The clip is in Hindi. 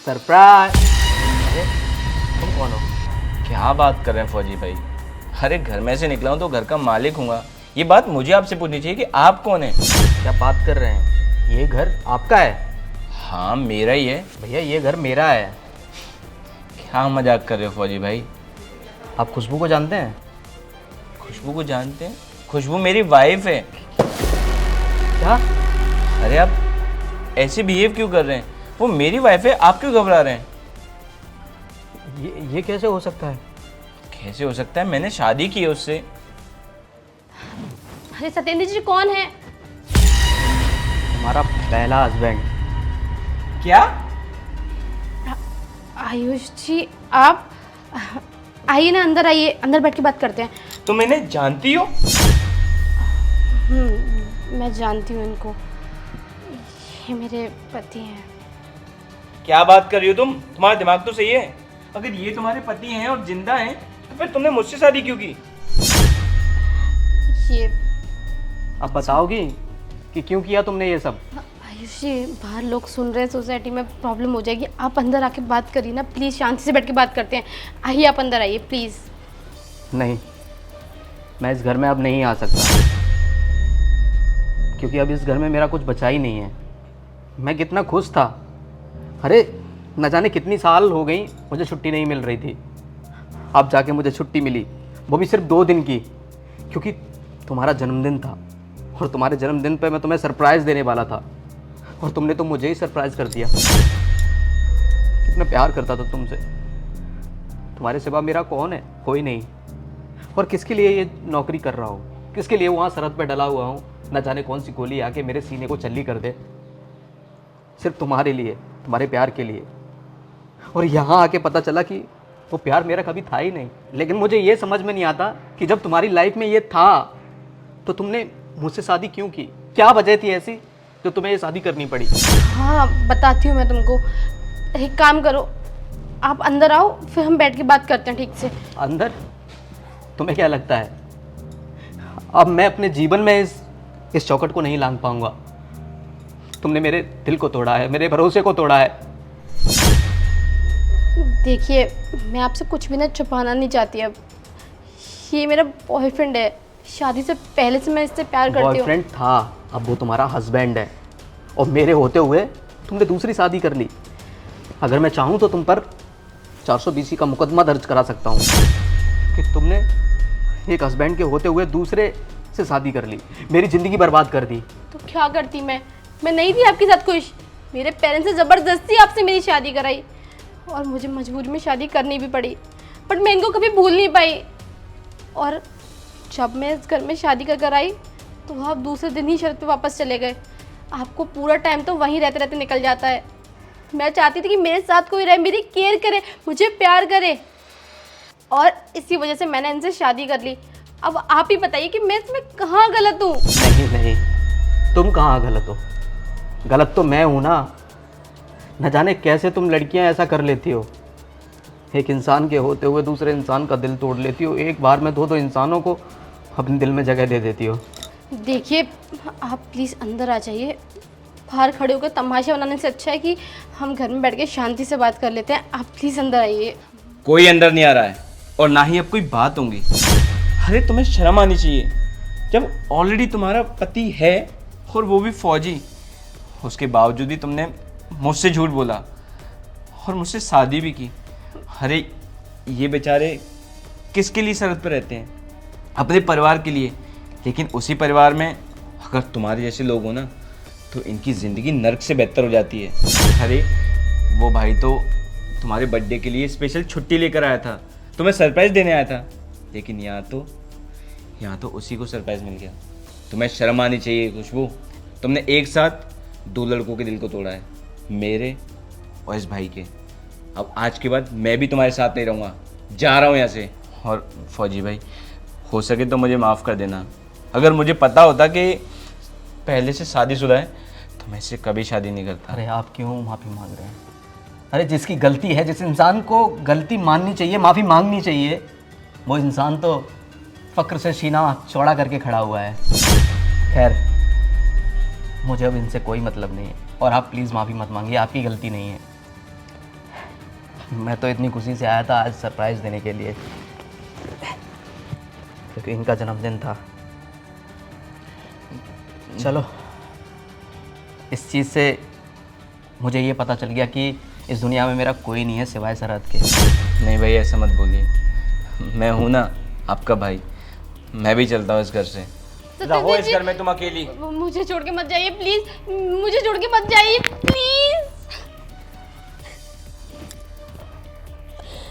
सरप्राइज। अरे तुम कौन हो? क्या बात कर रहे हैं फौजी भाई? अरे घर में से निकला हूँ तो घर का मालिक हूँगा। ये बात मुझे आपसे पूछनी चाहिए कि आप कौन हैं? क्या बात कर रहे हैं? ये घर आपका है? हाँ मेरा ही है। भैया ये घर मेरा है। क्या मजाक कर रहे हो फौजी भाई? आप खुशबू को जानते हैं? खुशबू को जानते हैं? खुशबू मेरी वाइफ है। क्या? अरे आप ऐसे बिहेव क्यों कर रहे हैं? वो मेरी वाइफ है, आप क्यों घबरा रहे हैं? ये कैसे हो सकता है? कैसे हो सकता है? मैंने शादी की है उससे। अरे सत्येंद्र जी कौन है? हमारा पहला हस्बैंड। क्या? आयुष जी आप आइए ना, अंदर आइए, अंदर बैठ के बात करते हैं। तुम इन्हें जानती हो? मैं जानती हूँ इनको, ये मेरे पति हैं। क्या बात कर रही हो तुम? तुम्हारा दिमाग तो सही है? अगर ये तुम्हारे पति हैं और जिंदा हैं तो फिर तुमने मुझसे शादी क्यों की? ये अब बताओगी कि क्यों किया तुमने ये सब? आयुष जी बाहर लोग सुन रहे हैं, सोसाइटी में प्रॉब्लम हो जाएगी। आप अंदर आके बात करिए ना प्लीज़, शांति से बैठ के बात करते हैं। आइए आप अंदर आइए प्लीज़। नहीं, मैं इस घर में अब नहीं आ सकता, क्योंकि अब इस घर में मेरा कुछ बचा ही नहीं है। मैं कितना खुश था। अरे न जाने कितनी साल हो गई मुझे छुट्टी नहीं मिल रही थी। अब जाके मुझे छुट्टी मिली, वो भी सिर्फ 2 दिन की, क्योंकि तुम्हारा जन्मदिन था और तुम्हारे जन्मदिन पे मैं तुम्हें सरप्राइज़ देने वाला था और तुमने तो मुझे ही सरप्राइज़ कर दिया। कितना प्यार करता था तुमसे। तुम्हारे सिवा मेरा कौन है? कोई नहीं। और किसके लिए ये नौकरी कर रहा हूँ? किसके लिए वहाँ सरहद पे डला हुआ हूँ? न जाने कौन सी गोली आके मेरे सीने को छल्ली कर दे। सिर्फ तुम्हारे लिए, तुम्हारे प्यार के लिए। और यहाँ आके पता चला कि वो प्यार मेरा कभी था ही नहीं। लेकिन मुझे ये समझ में नहीं आता कि जब तुम्हारी लाइफ में ये था तो तुमने मुझसे शादी क्यों की? क्या वजह थी ऐसी जो तुम्हें ये शादी करनी पड़ी? हाँ बताती हूँ मैं तुमको। एक काम करो, आप अंदर आओ, फिर हम बैठ के बात करते हैं ठीक से। अंदर? तुम्हें क्या लगता है अब मैं अपने जीवन में इस चौखट को नहीं लांघ पाऊंगा? तुमने मेरे दिल को तोड़ा है, मेरे भरोसे को तोड़ा है। देखिए मैं आपसे कुछ भी ना छुपाना नहीं चाहती। अब ये मेरा बॉयफ्रेंड है, शादी से पहले से मैं इससे प्यार करती हूँ। बॉयफ्रेंड था, अब वो तुम्हारा हस्बैंड है। और मेरे होते हुए तुमने दूसरी शादी कर ली। अगर मैं चाहूँ तो तुम पर 420 का मुकदमा दर्ज करा सकता हूँ कि तुमने एक हस्बैंड के होते हुए दूसरे से शादी कर ली, मेरी ज़िंदगी बर्बाद कर दी। तो क्या करती मैं नहीं थी आपके साथ खुश। मेरे पेरेंट्स ने ज़बरदस्ती आपसे मेरी शादी कराई और मुझे मजबूरी में शादी करनी भी पड़ी, बट मैं इनको कभी भूल नहीं पाई। और जब मैं इस घर में शादी कर आई तो आप दूसरे दिन ही शर्त पे वापस चले गए। आपको पूरा टाइम तो वहीं रहते रहते निकल जाता है। मैं चाहती थी कि मेरे साथ कोई रहे, मेरी केयर करे, मुझे प्यार करे, और इसी वजह से मैंने इनसे शादी कर ली। अब आप ही बताइए कि मैं इसमें कहाँ गलत हूँ? नहीं नहीं, तुम कहाँ गलत हो? गलत तो मैं हूँ ना। न जाने कैसे तुम लड़कियाँ ऐसा कर लेती हो, एक इंसान के होते हुए दूसरे इंसान का दिल तोड़ लेती हो। एक बार में 2 इंसानों को अपने दिल में जगह दे देती हो। देखिए आप प्लीज़ अंदर आ जाइए। बाहर खड़े होकर तमाशा बनाने से अच्छा है कि हम घर में बैठ के शांति से बात कर लेते हैं। आप प्लीज़ अंदर आइए। कोई अंदर नहीं आ रहा है और ना ही अब कोई बात होंगी। अरे तुम्हें शर्म आनी चाहिए, जब ऑलरेडी तुम्हारा पति है और वो भी फौजी, उसके बावजूद भी तुमने मुझसे झूठ बोला और मुझसे शादी भी की। अरे ये बेचारे किसके लिए सरहद पर रहते हैं? अपने परिवार के लिए। लेकिन उसी परिवार में अगर तुम्हारे जैसे लोग हो ना तो इनकी ज़िंदगी नर्क से बेहतर हो जाती है। अरे वो भाई तो तुम्हारे बर्थडे के लिए स्पेशल छुट्टी लेकर आया था, तुम्हें सरप्राइज़ देने आया था, लेकिन यहाँ तो उसी को सरप्राइज़ मिल गया। तुम्हें शर्म आनी चाहिए खुशबू। तुमने एक साथ 2 लड़कों के दिल को तोड़ा है, मेरे और इस भाई के। अब आज के बाद मैं भी तुम्हारे साथ नहीं रहूँगा, जा रहा हूँ यहाँ से। और फौजी भाई हो सके तो मुझे माफ़ कर देना। अगर मुझे पता होता कि पहले से शादीशुदा है तो मैं इससे कभी शादी नहीं करता। अरे आप क्यों माफ़ी मांग रहे हैं? अरे जिसकी गलती है, जिस इंसान को गलती माननी चाहिए, माफ़ी मांगनी चाहिए, वो इंसान तो फ़क्र से सीना चौड़ा करके खड़ा हुआ है। खैर मुझे अब इनसे कोई मतलब नहीं है और आप प्लीज़ माफ़ी मत मांगिए, आपकी गलती नहीं है। मैं तो इतनी खुशी से आया था आज सरप्राइज़ देने के लिए, क्योंकि इनका जन्मदिन था। चलो, इस चीज़ से मुझे ये पता चल गया कि इस दुनिया में मेरा कोई नहीं है सिवाय सरहद के। नहीं भाई, ऐसा मत बोलिए। मैं हूँ ना आपका भाई, मैं भी चलता हूँ इस घर से। सत्येंद्र रहो इस जी, घर में तुम अकेली। मुझे छोड़ के मत जाइए प्लीज, मुझे छोड़ के मत जाइए प्लीज।